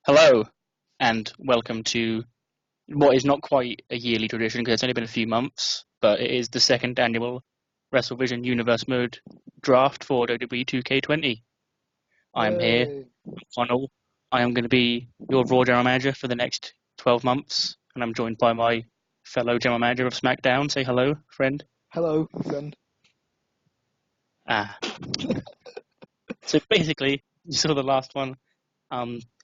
Hello, and welcome to what is not quite a yearly tradition because it's only been a few months, but it is the second annual WrestleVision Universe Mode draft for WWE 2K20. I am here, Yay. Connell. I am going to be your Raw General Manager for the next 12 months, and I'm joined by my fellow General Manager of SmackDown. Say hello, friend. Hello, friend. Ah. So basically, you saw the last one.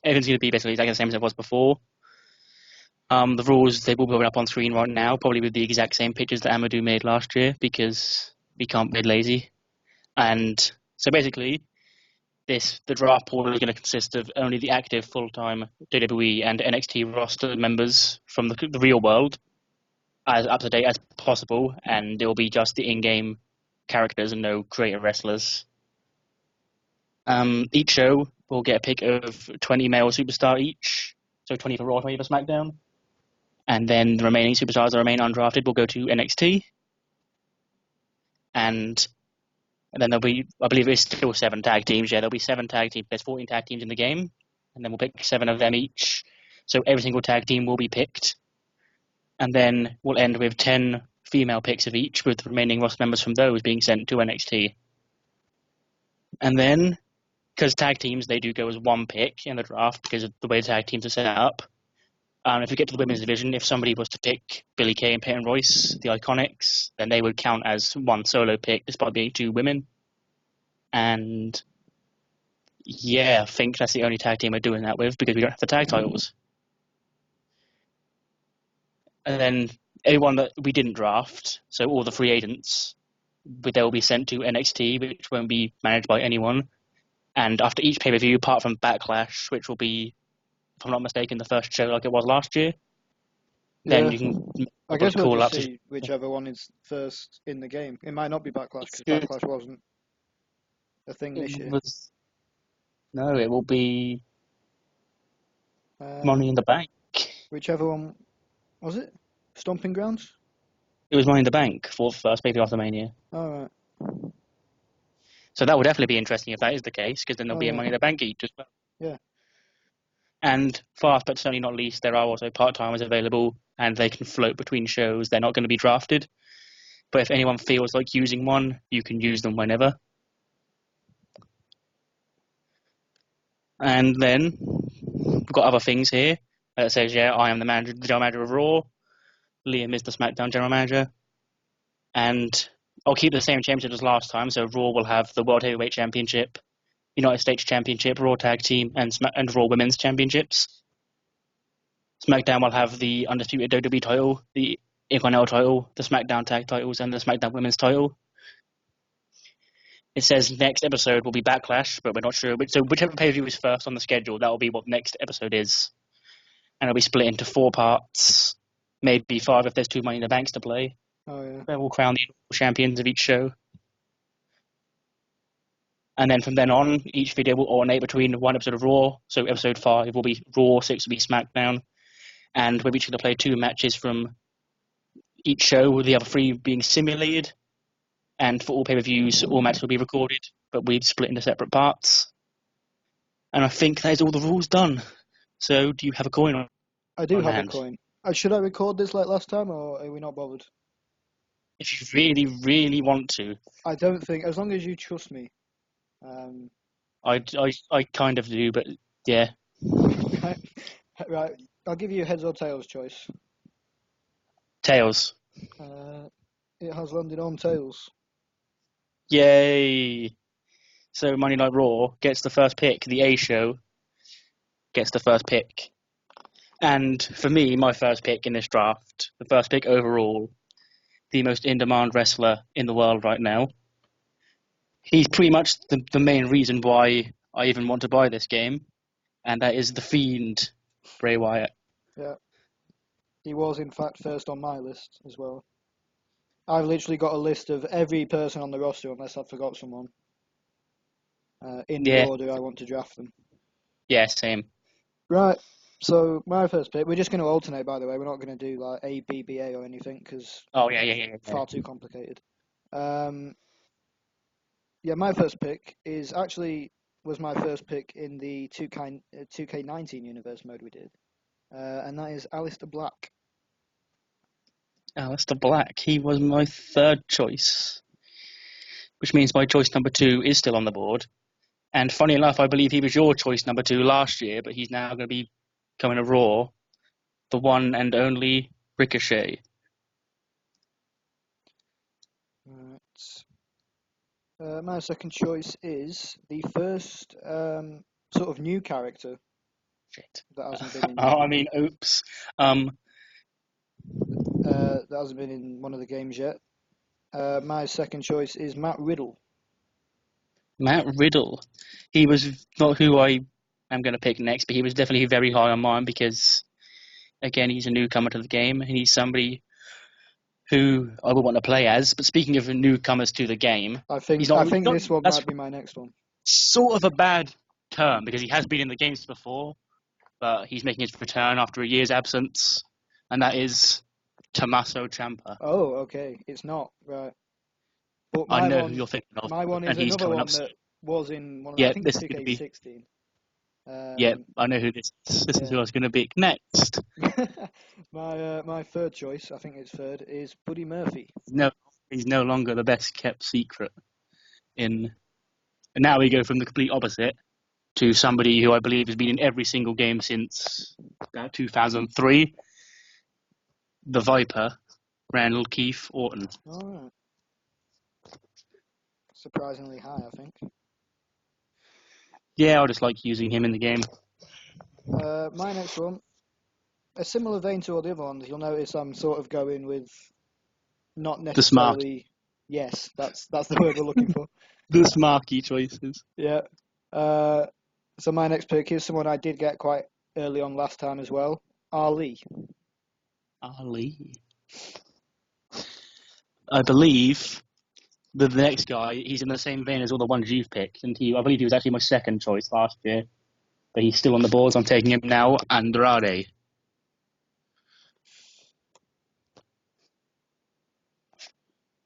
Everything's going to be basically exactly the same as it was before. The rules, they will be up on screen right now, probably with the exact same pictures that Amadou made last year because we can't be lazy. And so basically, the draft pool is going to consist of only the active full-time WWE and NXT roster members from the real world, as up to date as possible, and it will be just the in-game characters and no creator wrestlers. Each show will get a pick of 20 male superstar each, so 20 for Raw, 20 for SmackDown. And then the remaining superstars that remain undrafted will go to NXT. And then there'll be, I believe it's still 7 tag teams. Yeah, there'll be 7 tag teams. There's 14 tag teams in the game. And then we'll pick 7 of them each. So every single tag team will be picked. And then we'll end with 10 female picks of each, with the remaining roster members from those being sent to NXT. And then, because tag teams, they do go as 1 pick in the draft because of the way the tag teams are set up. If we get to the women's division, if somebody was to pick Billie Kay and Peyton Royce, the Iconics, then they would count as 1 solo pick, despite being 2 women. And yeah, I think that's the only tag team we're doing that with because we don't have the tag titles. And then everyone that we didn't draft, so all the free agents, they will be sent to NXT, which won't be managed by anyone. And after each pay-per-view, apart from Backlash, which will be, if I'm not mistaken, the first show like it was last year, then you can I guess we'll call just up. see whichever one is first in the game. It might not be Backlash because It Backlash wasn't a thing this year. was no, it will be Money Um, in the Bank. whichever one was it? Stomping Grounds. It was Money in the Bank for first pay-per-view after Mania. All right. So that would definitely be interesting if that is the case, because then there'll Oh be a yeah. Money in the Bank each as well. Yeah. And last but certainly not least, there are also part-timers available, and they can float between shows. They're not going to be drafted, but if anyone feels like using one, you can use them whenever. And then we've got other things here. It says, yeah, I am the general manager of Raw. Liam is the SmackDown general manager. And I'll keep the same championship as last time. So Raw will have the World Heavyweight Championship, United States Championship, Raw Tag Team, and Raw Women's Championships. SmackDown will have the undisputed WWE title, the Intercontinental title, the SmackDown Tag titles, and the SmackDown Women's title. It says next episode will be Backlash, but we're not sure. So whichever pay-per-view is first on the schedule, that will be what next episode is. And it'll be split into 4 parts, maybe 5 if there's 2 Money in the Banks to play. Oh yeah. They will crown the champions of each show. And then from then on, each video will alternate between 1 episode of Raw. So episode 5 will be Raw, 6 will be SmackDown. And we're each going to play 2 matches from each show, with the other 3 being simulated. And for all pay-per-views, all matches will be recorded, but we've split into separate parts. And I think that is all the rules done. So do you have a coin on I do have hand? a coin. Should I record this like last time, or are we not bothered? If you really, really want to. I don't think, as long as you trust me. I kind of do, but yeah. Right. I'll give you a heads or tails choice. Tails. It has landed on tails. Yay! So Monday Night Raw gets the first pick. The A show gets the first pick. And for me, my first pick in this draft, the first pick overall, the most in-demand wrestler in the world right now. He's pretty much the main reason why I even want to buy this game, and that is The Fiend, Bray Wyatt. Yeah. He was, in fact, first on my list as well. I've literally got a list of every person on the roster, unless I've forgot someone, in the order I want to draft them. Yeah, same. Right, so my first pick, we're just going to alternate, by the way. We're not going to do like A, B, B, A or anything, because far too complicated. Yeah, my first pick is actually was my first pick in the 2K19 universe mode we did, and that is Aleister Black. Aleister Black. He was my third choice, which means my choice number 2 is still on the board. And funny enough, I believe he was your choice number 2 last year, but he's now going to be coming to Raw. The one and only Ricochet. Right. My second choice is the first sort of new character. Shit. That hasn't been in. I mean, oops. That hasn't been in one of the games yet. My second choice is Matt Riddle. Matt Riddle. He was not who I am going to pick next, but he was definitely very high on mine because, again, he's a newcomer to the game, and he's somebody who I would want to play as. But speaking of newcomers to the game, I think this one might be my next one. Sort of a bad term because he has been in the games before, but he's making his return after a year's absence, and that is Tommaso Ciampa. Oh, okay. It's not, right. But I know who you're thinking of. My one is another one that was in one of I think this 2K16. I know who this is. This is who I was going to pick next. My third choice, I think it's third, is Buddy Murphy. No, he's no longer the best kept secret. And now we go from the complete opposite to somebody who I believe has been in every single game since about 2003. The Viper, Randall Keith Orton. All right. Surprisingly high, I think. Yeah, I just like using him in the game. My next one, a similar vein to all the other ones. You'll notice I'm sort of going with not necessarily. The smart. Yes, that's the word we're looking for. The smarky choices. Yeah. So my next pick is someone I did get quite early on last time as well. Ali. I believe the next guy, he's in the same vein as all the ones you've picked, and I believe he was actually my second choice last year, but he's still on the boards. I'm taking him now, Andrade.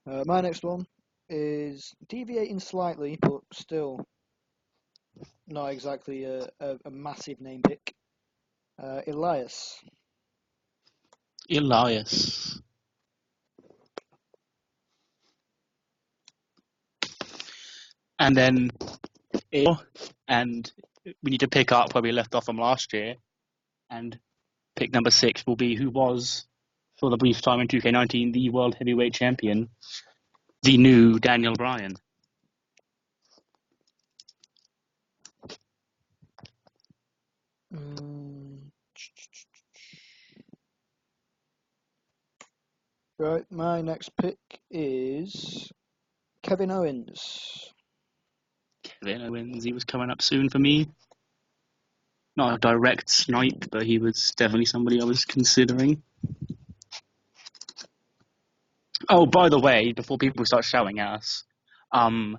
My next one is deviating slightly, but still not exactly a massive name pick. Elias. And then, and we need to pick up where we left off from last year, and pick number 6 will be who was, for the brief time in 2K19, the World Heavyweight Champion, the new Daniel Bryan. Right, my next pick is Kevin Owens. He was coming up soon for me. Not a direct snipe, but he was definitely somebody I was considering. Oh, by the way, before people start shouting at us, the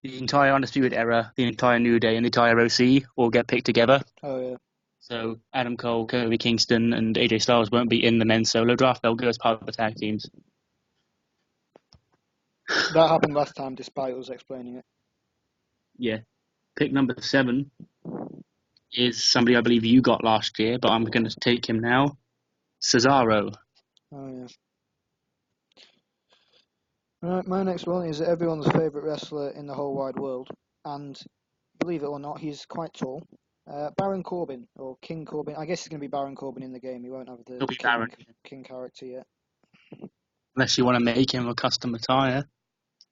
entire Undisputed Era, the entire New Day, and the entire OC all get picked together. Oh, yeah. So Adam Cole, Kofi Kingston, and AJ Styles won't be in the men's solo draft. They'll go as part of the tag teams. That happened last time, despite us explaining it. Yeah. Pick number 7 is somebody I believe you got last year, but I'm going to take him now. Cesaro. Oh, yeah. Right, my next one is everyone's favourite wrestler in the whole wide world, and believe it or not, he's quite tall. Baron Corbin, or King Corbin. I guess it's going to be Baron Corbin in the game. He won't have the King character yet. Unless you want to make him a custom attire.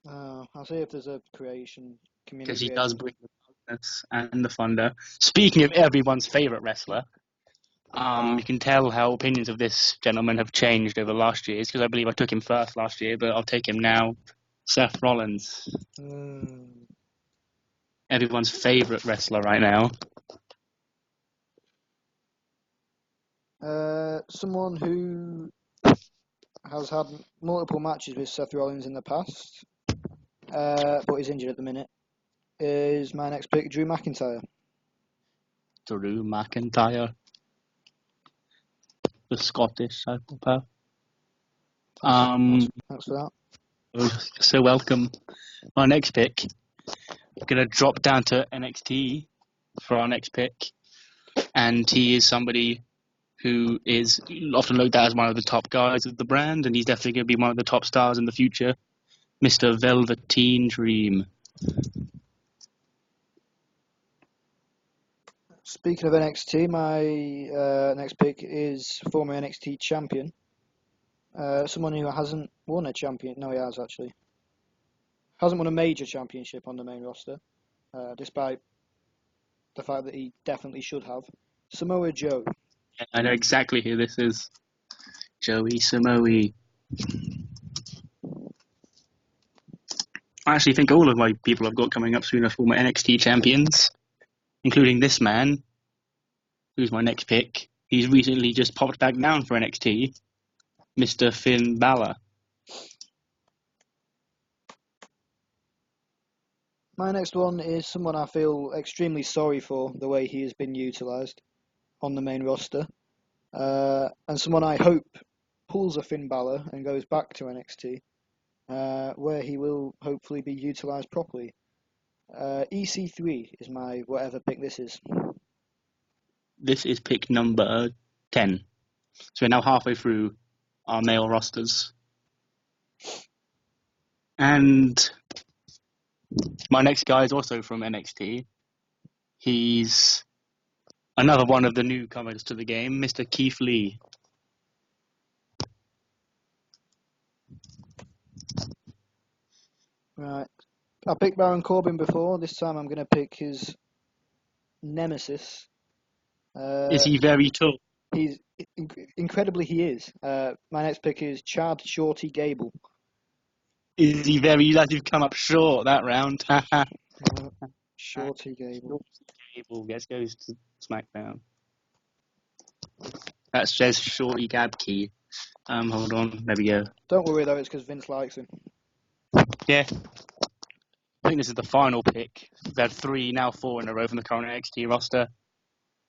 I'll see if there's a creation community. Because he does bring the funness and the thunder. Speaking of everyone's favourite wrestler, you can tell how opinions of this gentleman have changed over the last years, because I believe I took him first last year, but I'll take him now. Seth Rollins. Everyone's favourite wrestler right now. Someone who has had multiple matches with Seth Rollins in the past, but is injured at the minute, is my next pick, Drew McIntyre. Drew McIntyre. The Scottish psychopath. Thanks for that. So welcome. My next pick, going to drop down to NXT for our next pick. And he is somebody who is often looked at as one of the top guys of the brand, and he's definitely going to be one of the top stars in the future, Mr. Velveteen Dream. Speaking of NXT, my next pick is former NXT champion. Someone who hasn't won a champion. No, he has actually. Hasn't won a major championship on the main roster, despite the fact that he definitely should have. Samoa Joe. I know exactly who this is. Joey Samoa. I actually think all of my people I've got coming up soon are former NXT champions, including this man, who's my next pick. He's recently just popped back down for NXT, Mr. Finn Balor. My next one is someone I feel extremely sorry for the way he has been utilised on the main roster, and someone I hope pulls a Finn Balor and goes back to NXT, where he will hopefully be utilised properly. EC3 is my whatever pick this is. This is pick number 10. So we're now halfway through our male rosters. And my next guy is also from NXT. He's another one of the newcomers to the game, Mr. Keith Lee. Right. I picked Baron Corbin before. This time I'm going to pick his nemesis. Is he very tall? He's incredibly he is. My next pick is Chad Shorty Gable. Is he very? You've come up short that round. Shorty Gable. Gable goes to SmackDown. That says Shorty Gabkey. Hold on. There we go. Don't worry though, it's because Vince likes him. Yeah. I think this is the final pick. We've had 3, now 4 in a row from the current NXT roster.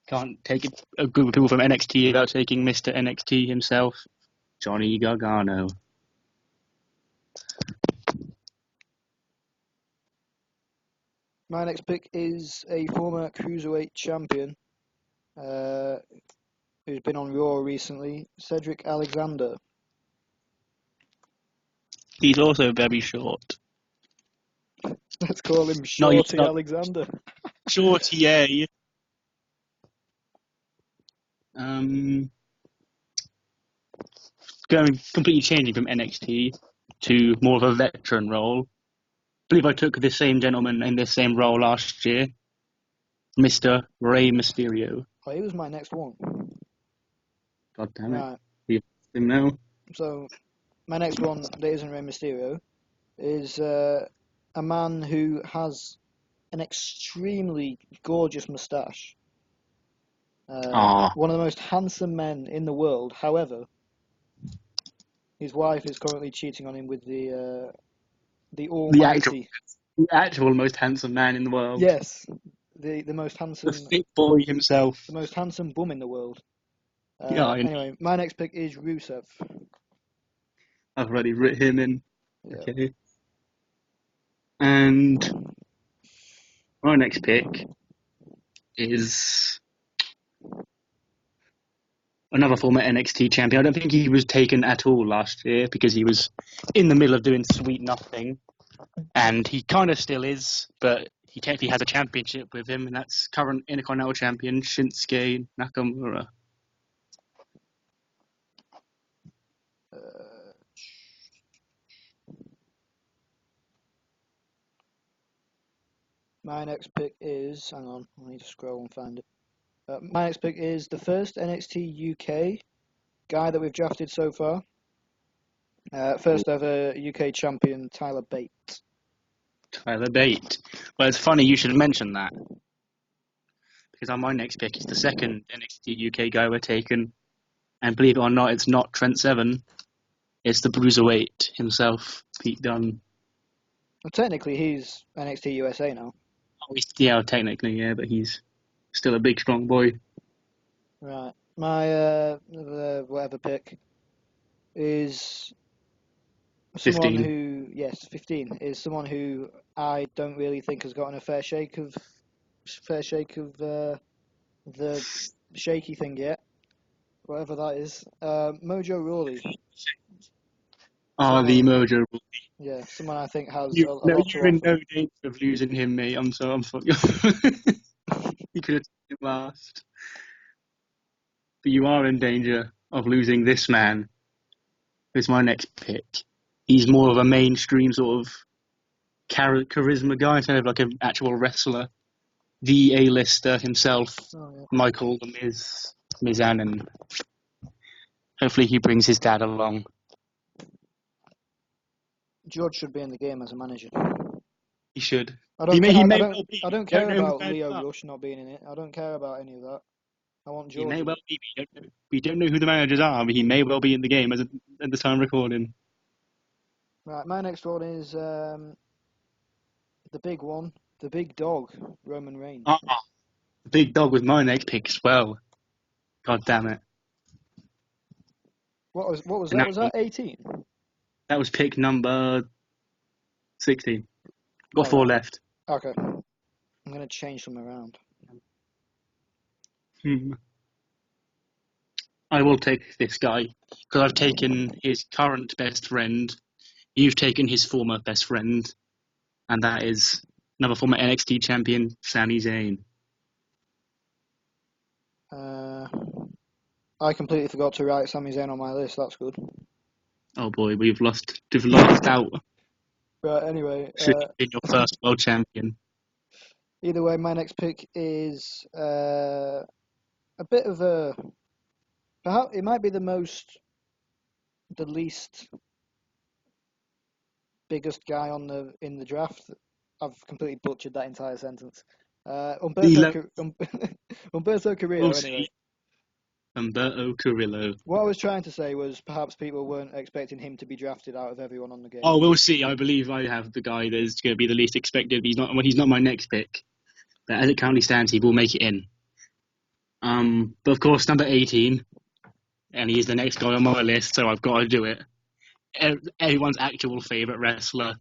Can't take a group of people from NXT without taking Mr. NXT himself, Johnny Gargano. My next pick is a former Cruiserweight champion who's been on Raw recently, Cedric Alexander. He's also very short. Let's call him Shorty Alexander. Shorty, yeah. Going completely changing from NXT to more of a veteran role. I believe I took the same gentleman in this same role last year, Mr. Rey Mysterio. Oh, he was my next one. God damn it. Right. You him now. So, my next one that isn't Rey Mysterio is a man who has an extremely gorgeous moustache. One of the most handsome men in the world. However, his wife is currently cheating on him with the almighty... The actual most handsome man in the world. Yes. The most handsome... The fit boy himself. The most handsome bum in the world. Anyway, my next pick is Rusev. I've already written him in. Yeah. Okay. And my next pick is another former NXT champion. I don't think he was taken at all last year because he was in the middle of doing sweet nothing. And he kind of still is, but he technically has a championship with him, and that's current Intercontinental Champion Shinsuke Nakamura. My next pick is... Hang on, I need to scroll and find it. My next pick is the first NXT UK guy that we've drafted so far. First ever UK champion, Tyler Bate. Tyler Bate. Well, it's funny you should mention that. Because on my next pick is the second NXT UK guy we're taking. And believe it or not, it's not Trent Seven. It's the Bruiserweight himself, Pete Dunne. Well, technically, he's NXT USA now. Yeah, technically, yeah, but he's still a big, strong boy. Right. My whatever pick is someone 15. who, yes, 15 is someone who I don't really think has gotten a fair shake of the shaky thing yet, whatever that is. Mojo Rawley. Oh, the Mojo. Yeah, someone I think has a No, lot to you're in offer. no danger of losing him, mate. I'm sorry. You could have taken him last. But you are in danger of losing this man. Who's my next pick. He's more of a mainstream sort of charisma guy instead of like an actual wrestler. The A-lister himself, Michael the Mizanin. Hopefully he brings his dad along. George should be in the game as a manager. He should. I don't care Don't know about Leo Rush not being in it. I don't care about any of that. I want George. He may well be. We don't know who the managers are, but he may well be in the game at the time of recording. Right, my next one is the big one, the big dog, Roman Reigns. The big dog was my next pick as well. God damn it. What was that? Was that 18? That was pick number 16. Got 4 left. Okay. I'm going to change them around. I will take this guy because I've taken his current best friend. You've taken his former best friend. And that is another former NXT champion, Sami Zayn. I completely forgot to write Sami Zayn on my list. That's good. Oh boy, we've lost out. Right, anyway. Should have been your first world champion. Either way, my next pick is a bit of a... Perhaps it might be the least biggest guy in the draft. I've completely butchered that entire sentence. Humberto Carrillo, anyway. Humberto Carrillo. What I was trying to say was perhaps people weren't expecting him to be drafted out of everyone on the game. Oh, we'll see. I believe I have the guy that's going to be the least expected. He's not my next pick. But as it currently stands, he will make it in. But of course, number 18, and he's the next guy on my list, so I've got to do it. Everyone's actual favourite wrestler,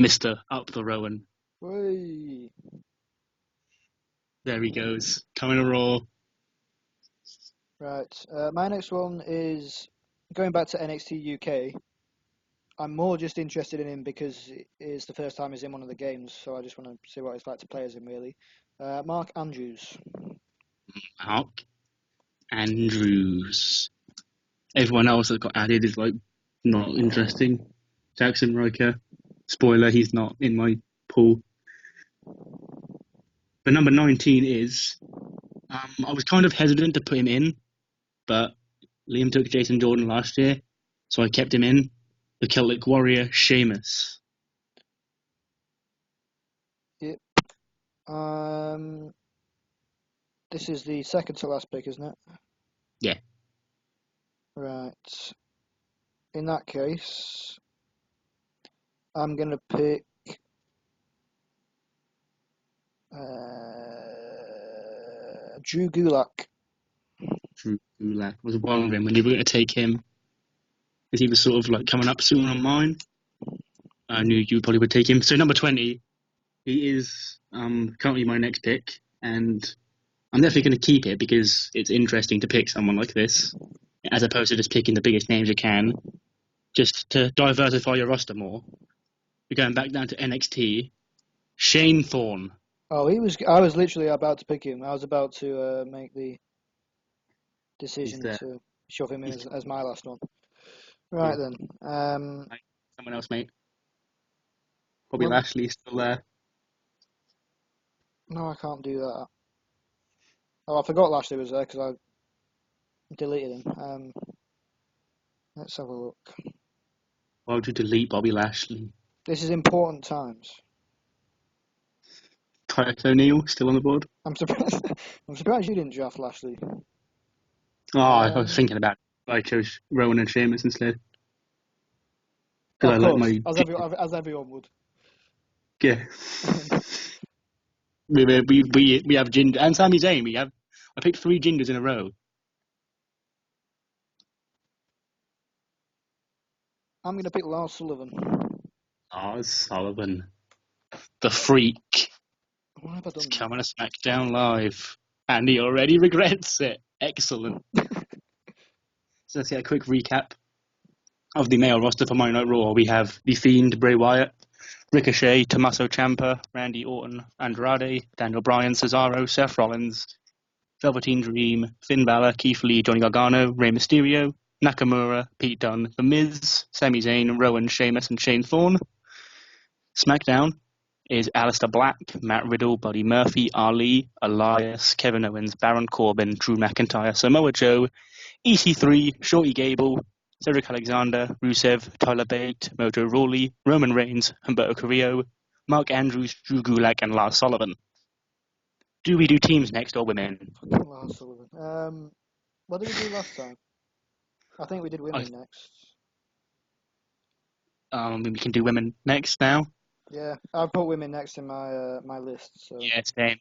Mr. Up the Rowan. Whee. There he goes. Coming to Raw. Right. My next one is going back to NXT UK. I'm more just interested in him because it's the first time he's in one of the games, so I just want to see what it's like to play as him, really. Mark Andrews. Mark Andrews. Everyone else that got added is like not interesting. Jackson Riker. Spoiler, he's not in my pool. But number 19 is... I was kind of hesitant to put him in, but Liam took Jason Jordan last year, so I kept him in. The Celtic Warrior, Sheamus. Yep. This is the second to last pick, isn't it? Yeah. Right. In that case, I'm going to pick Drew Gulak. Drew Gulak was wondering when you were going to take him, because he was sort of like coming up soon on mine. I knew you probably would take him. So number 20, he is currently my next pick, and I'm definitely going to keep it because it's interesting to pick someone like this, as opposed to just picking the biggest names you can, just to diversify your roster more. We're going back down to NXT. Shane Thorne. Oh, I was literally about to pick him. I was about to make the decision to shove him in as my last one. Right then. Someone else, mate. Bobby Lashley's still there. No, I can't do that. Oh, I forgot Lashley was there because I deleted him. Let's have a look. Why would you delete Bobby Lashley? This is important times. Titus O'Neil still on the board? I'm surprised you didn't draft Lashley. Oh, I was thinking about it. I chose Rowan and Sheamus instead. Of course, as everyone would. Yeah. we have Ginger and Sami Zayn. I picked 3 Gingers in a row. I'm going to pick Lars Sullivan. Lars Sullivan. The Freak. What have I done? It's coming to SmackDown Live. And he already regrets it. Excellent. So let's get a quick recap of the male roster for Monday Night Raw. We have The Fiend, Bray Wyatt, Ricochet, Tommaso Ciampa, Randy Orton, Andrade, Daniel Bryan, Cesaro, Seth Rollins, Velveteen Dream, Finn Balor, Keith Lee, Johnny Gargano, Rey Mysterio, Nakamura, Pete Dunne, The Miz, Sami Zayn, Rowan, Sheamus, and Shane Thorne. SmackDown is Aleister Black, Matt Riddle, Buddy Murphy, Ali, Elias, Kevin Owens, Baron Corbin, Drew McIntyre, Samoa Joe, EC3, Shorty Gable, Cedric Alexander, Rusev, Tyler Bate, Mojo Rawley, Roman Reigns, Humberto Carrillo, Mark Andrews, Drew Gulak, and Lars Sullivan. Do we do teams next or women? Fucking Lars Sullivan. What did we do last time? I think we did women next. We can do women next now. Yeah, I've put women next in my my list. So. Yeah, same.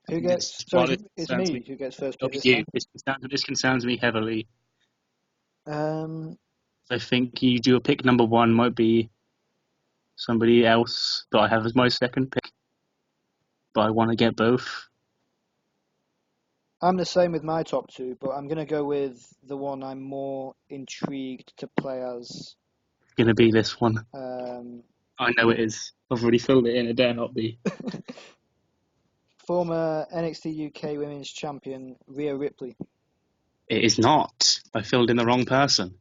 Who gets? So it's me who gets first pick this time. This concerns me heavily. I think you do a pick number one might be somebody else that I have as my second pick, but I want to get both. I'm the same with my top two, but I'm going to go with the one I'm more intrigued to play as. It's going to be this one. I know it is. I've already filled it in. It dare not be. Former NXT UK Women's Champion Rhea Ripley. It is not. I filled in the wrong person.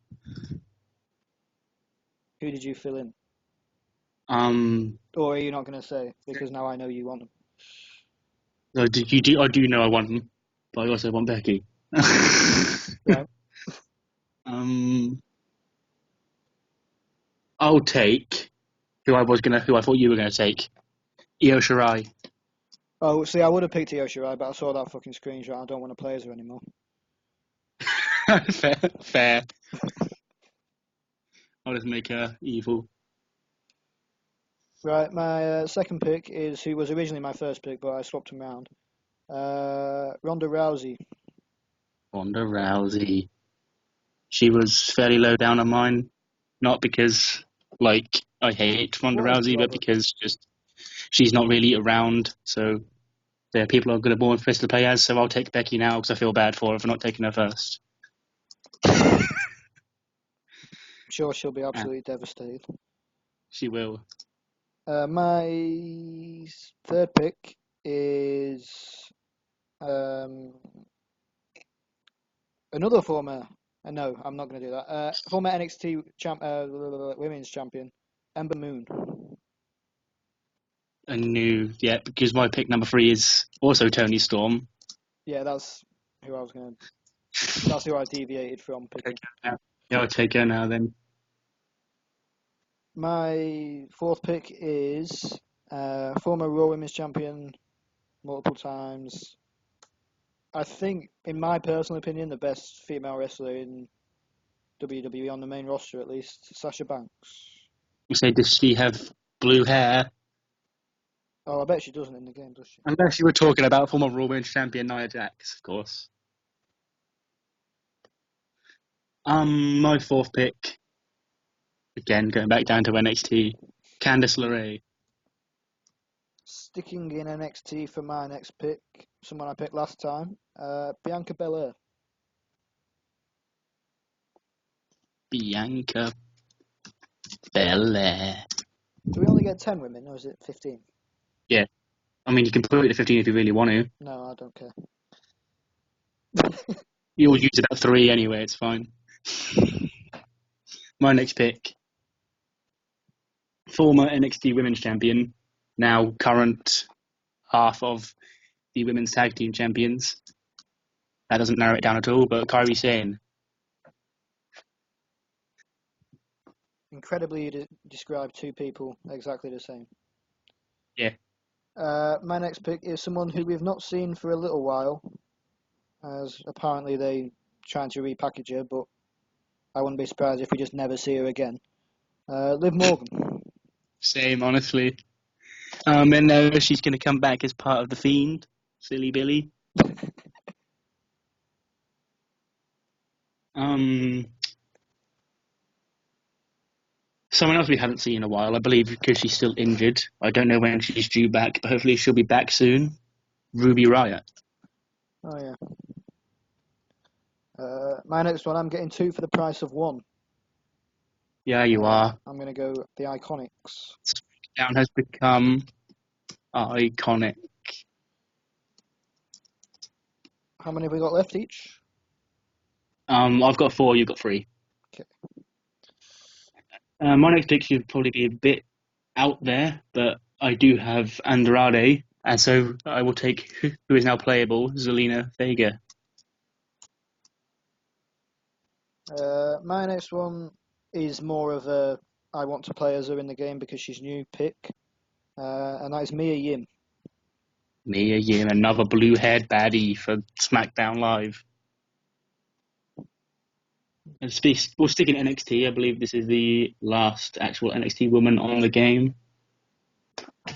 Who did you fill in? Or are you not going to say? Because now I know you want them. No, I do know I want them, but I also want Becky. Right. I'll take who I thought you were gonna take. Io Shirai. Oh, see, I would have picked Io Shirai, but I saw that fucking screenshot. I don't want to play as her anymore. Fair. I'll just make her evil. Right, my second pick is who was originally my first pick, but I swapped him around. Ronda Rousey. Ronda Rousey. She was fairly low down on mine, not because I hate Ronda Rousey, but because she's not really around. So there are people who are going to be more interested to play as. So I'll take Becky now because I feel bad for her for not taking her first. I'm sure she'll be absolutely devastated. She will. My third pick is another former. No, I'm not going to do that. Former NXT Women's Champion, Ember Moon. Because my pick number 3 is also Toni Storm. Yeah, that's who I was going to. That's who I deviated from picking. I'll take her now then. My fourth pick is former Raw Women's Champion multiple times. I think, in my personal opinion, the best female wrestler in WWE on the main roster, at least, Sasha Banks. You say, does she have blue hair? Oh, I bet she doesn't in the game, does she? Unless you were talking about former Raw Women's Champion Nia Jax, of course. My fourth pick, again, going back down to NXT, Candice LeRae. Sticking in NXT for my next pick, someone I picked last time, Bianca Belair. Bianca Belair. Do we only get 10 women, or is it 15? Yeah. I mean, you can put it to 15 if you really want to. No, I don't care. You'll use it at 3 anyway, it's fine. My next pick, former NXT Women's Champion, now current half of the Women's Tag Team Champions. That doesn't narrow it down at all, but Kairi Sane. Incredibly, you describe two people exactly the same. Yeah. My next pick is someone who we've not seen for a little while, as apparently they trying to repackage her, but I wouldn't be surprised if we just never see her again. Liv Morgan. Same, honestly. And she's going to come back as part of The Fiend. Silly Billy. someone else we haven't seen in a while, I believe, because she's still injured. I don't know when she's due back, but hopefully she'll be back soon. Ruby Riott. Oh, yeah. My next one, I'm getting 2 for the price of 1. Yeah, you are. I'm going to go the Iconics. SmackDown has become iconic. How many have we got left each? I've got 4, you've got 3. Okay. My next pick should probably be a bit out there, but I do have Andrade, and so I will take who is now playable, Zelina Vega. My next one is more of a I want to play as her in the game because she's new pick, and that is Mia Yim. Mia Yim, another blue-haired baddie for SmackDown Live. And we'll stick in NXT. I believe this is the last actual NXT woman on the game.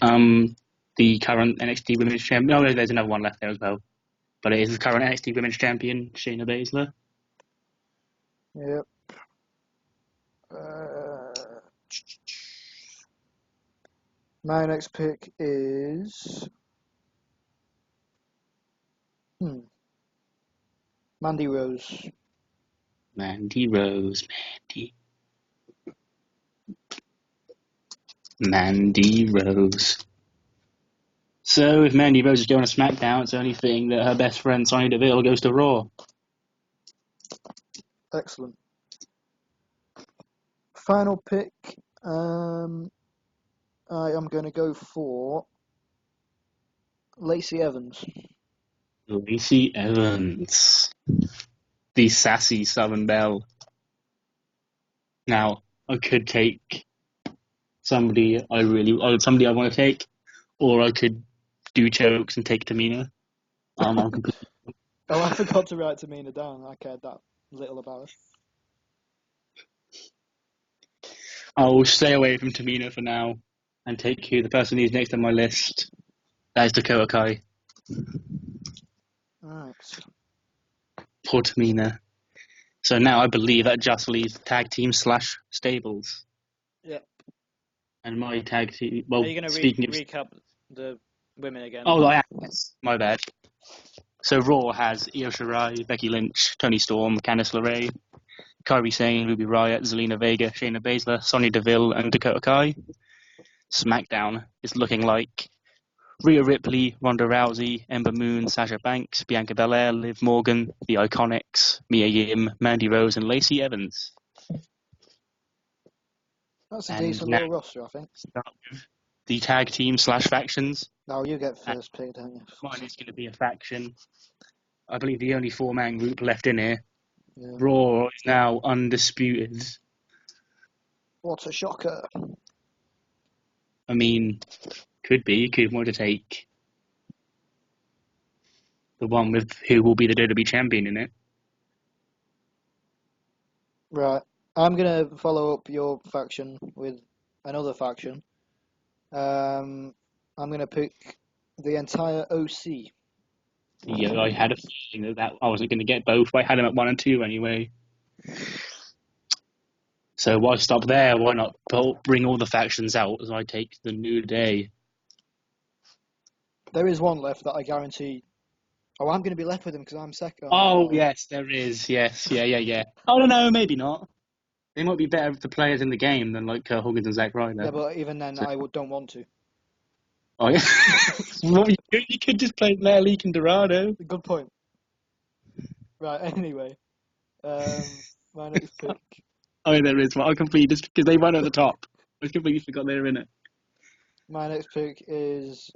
The current NXT Women's Champion. No, there's another one left there as well. But it is the current NXT Women's Champion, Shayna Baszler. Yep. My next pick is Mandy Rose. Mandy Rose. Mandy Rose. So if Mandy Rose is going to SmackDown, it's the only thing that her best friend Sonya Deville goes to Raw. Excellent. Final pick. I am going to go for Lacey Evans. Lacey Evans. The sassy Southern Belle. Now, I could take somebody I want to take, or I could do chokes and take Tamina. I'm completely... Oh, I forgot to write Tamina down. I cared that little about her. I'll stay away from Tamina for now and take the person who's next on my list. That is Dakota Kai. Alright. Poor Tamina. So now I believe that just leaves tag team / stables. Yep. And my tag team. Well, are you going to recap the women again? Oh, yes. My bad. So Raw has Io Shirai, Becky Lynch, Toni Storm, Candice LeRae, Kairi Sane, Ruby Riott, Zelina Vega, Shayna Baszler, Sonya Deville, and Dakota Kai. SmackDown is looking like Rhea Ripley, Ronda Rousey, Ember Moon, Sasha Banks, Bianca Belair, Liv Morgan, The Iconics, Mia Yim, Mandy Rose, and Lacey Evans. That's a decent little roster, I think. Start with the tag team / factions. Now you get first pick, don't you? Mine is going to be a faction. I believe the only 4-man group left in here. Yeah. Raw is now undisputed. What a shocker. I mean, could be. You could want to take the one with who will be the WWE champion in it. Right. I'm going to follow up your faction with another faction. I'm going to pick the entire OC. Yeah, I had a feeling that I wasn't going to get both. I had them at 1 and 2 anyway. So why stop there? Why not bring all the factions out as I take the New Day? There is one left that I guarantee. Oh, I'm going to be left with him because I'm second. Oh, yes, there is. Yes, yeah. I don't know, maybe not. They might be better the players in the game than like Hoggins and Zack Ryder. Yeah, but even then, I don't want to. Oh, yeah. Well, you could just play Blair Leak and Dorado. Good point. Right, anyway. My next pick. Oh, yeah, there is one. I completely just because they went at the top. I completely forgot they were in it. My next pick is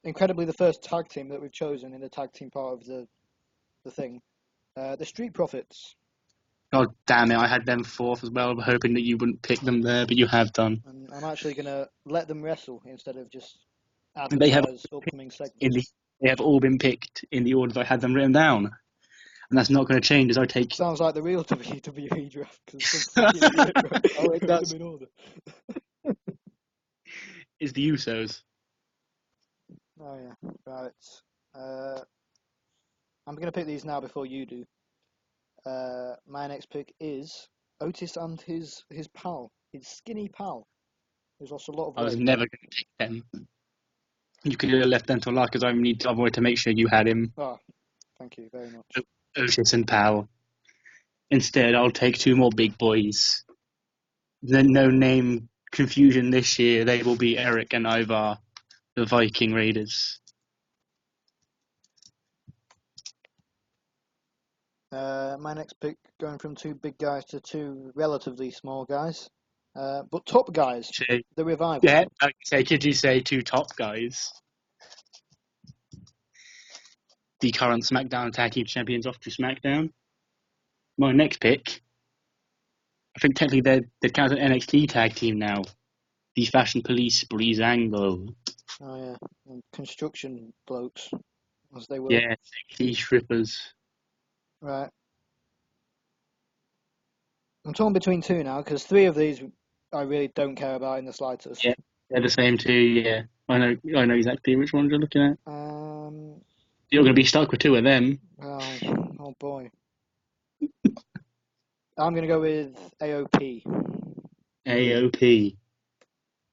incredibly the first tag team that we've chosen in the tag team part of the thing. The Street Profits. God damn it, I had them 4th as well, hoping that you wouldn't pick them there, but you have done. And I'm actually going to let them wrestle instead of just advertise upcoming segments. They have all been picked in the order that I had them written down. And that's not going to change as I take... Sounds like the real WWE draft. Oh, it does. In order. It's the Usos. Oh, yeah. Right. I'm going to pick these now before you do. My next pick is Otis and his pal, his skinny pal, who's lost a lot of weight. I was never going to pick them. You could have left them till last because I wanted to make sure you had him. Oh, thank you very much. Otis and Pal. Instead, I'll take two more big boys. Then no name confusion this year. They will be Eric and Ivar, the Viking Raiders. My next pick, going from two big guys to two relatively small guys, but top guys. The Revival. Yeah, could you say two top guys? The current SmackDown Tag Team Champions off to SmackDown. My next pick, I think technically they're kind of an NXT Tag Team now. The Fashion Police, Breezango. Oh yeah, and construction blokes, as they were. Yeah, sexy strippers. Right. I'm torn between two now, because three of these I really don't care about in the slightest. Yeah, they're the same too, yeah. I know exactly which ones you're looking at. You're going to be stuck with two of them. Oh boy. I'm going to go with AOP. AOP.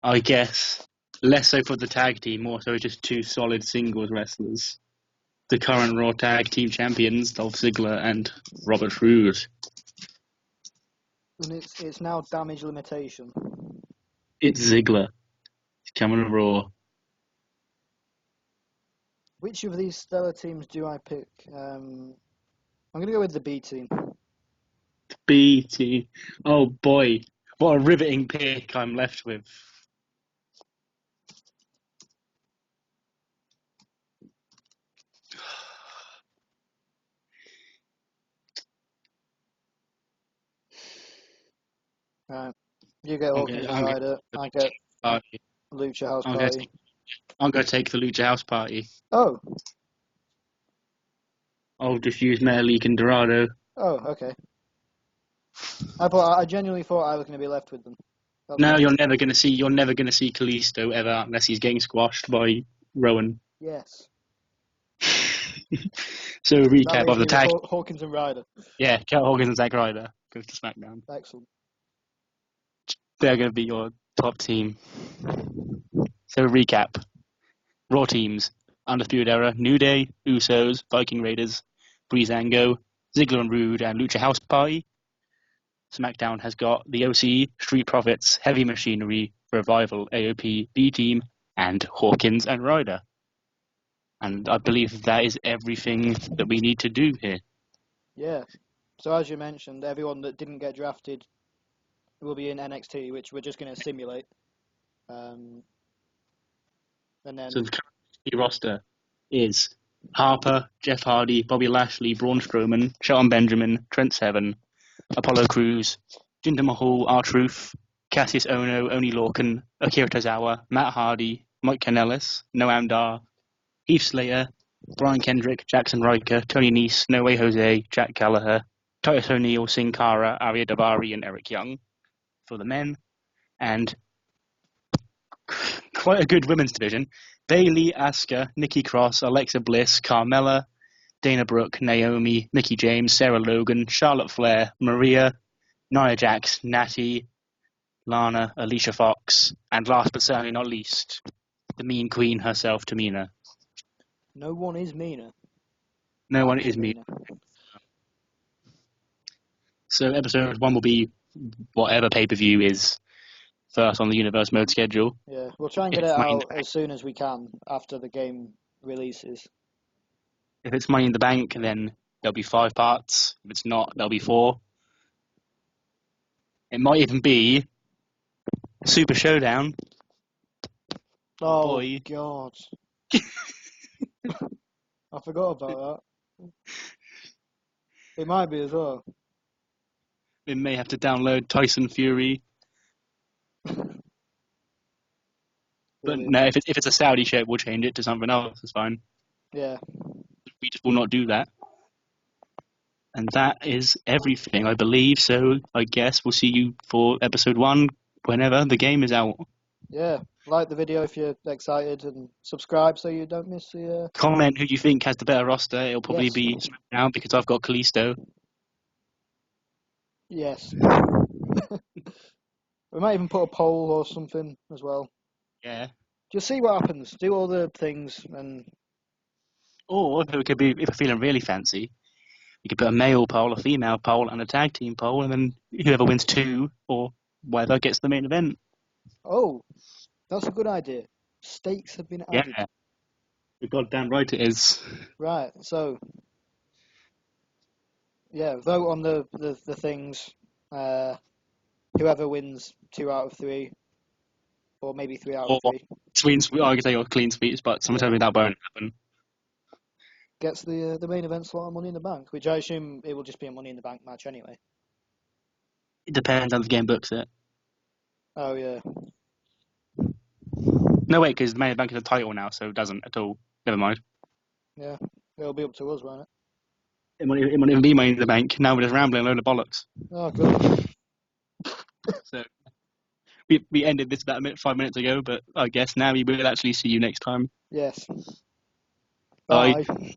I guess. Less so for the tag team, more so just two solid singles wrestlers. The current Raw Tag Team Champions, Dolph Ziggler and Robert Roode. And it's now Damage Limitation. It's Ziggler. He's coming to Raw. Which of these stellar teams do I pick? I'm going to go with the B team. The B team. Oh boy, what a riveting pick I'm left with. Right. You get Hawkins and Ryder. I get Lucha House Party. I'm going to take the Lucha House Party. Oh. I'll just use Melik and Dorado. Oh, okay. I genuinely thought I was going to be left with them. No, you're never going to see Kalisto ever unless he's getting squashed by Rowan. Yes. So a recap of the tag. Hawkins and Ryder. Yeah, Kurt Hawkins and Zack Ryder goes to SmackDown. Excellent. They're going to be your top team. So recap. Raw teams. Undisputed Era, New Day, Usos, Viking Raiders, Breezango, Ziggler and Roode, and Lucha House Party. SmackDown has got the OC, Street Profits, Heavy Machinery, Revival, AOP, B-Team, and Hawkins and Ryder. And I believe that is everything that we need to do here. Yeah. So as you mentioned, everyone that didn't get drafted will be in NXT, which we're just going to simulate. And then... So the current roster is Harper, Jeff Hardy, Bobby Lashley, Braun Strowman, Shelton Benjamin, Trent Seven, Apollo Crews, Jinder Mahal, R-Truth, Cassius Ono, Oni Lorcan, Akira Tozawa, Matt Hardy, Mike Kanellis, Noam Dar, Heath Slater, Brian Kendrick, Jackson Riker, Tony Nese, No Way Jose, Jack Gallagher, Titus O'Neil, Sin Cara, Arya Davari, and Eric Young for the men. And quite a good women's division. Bayley, Asuka, Nikki Cross, Alexa Bliss, Carmella, Dana Brooke, Naomi, Mickie James, Sarah Logan, Charlotte Flair, Maria, Nia Jax, Natty, Lana, Alicia Fox, and last but certainly not least, the mean queen herself, Tamina. No one is meaner. No one is meaner. So episode 1 will be whatever pay-per-view is first on the Universe Mode schedule. Yeah, we'll try and get it out as soon as we can after the game releases. If it's Money in the Bank, then there'll be 5 parts. If it's not, there'll be 4. It might even be Super Showdown. Oh, boy. God. I forgot about that. It might be as well. We may have to download Tyson Fury. But no, if it's a Saudi show, we'll change it to something else. It's fine. Yeah. We just will not do that. And that is everything, I believe. So I guess we'll see you for episode 1 whenever the game is out. Yeah. Like the video if you're excited and subscribe so you don't miss the... Comment who you think has the better roster. It'll probably be SmackDown because I've got Kalisto. Yes. We might even put a poll or something as well. Yeah. Just see what happens. Do all the things and. Or if we're feeling really fancy, we could put a male poll, a female poll, and a tag team poll, and then whoever wins 2 or whatever gets the main event. Oh, that's a good idea. Stakes have been added. Yeah. You're goddamn right it is. Right, so yeah, vote on the things. Whoever wins 2 out of 3, or maybe 3 out of Or 3, I could say or clean sweeps, but someone told me that won't happen. gets the main event slot of Money in the Bank, which I assume it will just be a Money in the Bank match anyway. It depends on the game books it. Oh yeah. No, wait, because the main event is a title now, so it doesn't at all. Never mind. Yeah, it'll be up to us, won't it? It won't even be Money in the Bank. Now we're just rambling a load of bollocks. Oh good. So we ended this about 5 minutes ago, but I guess now we will actually see you next time. Yes. Bye. Bye.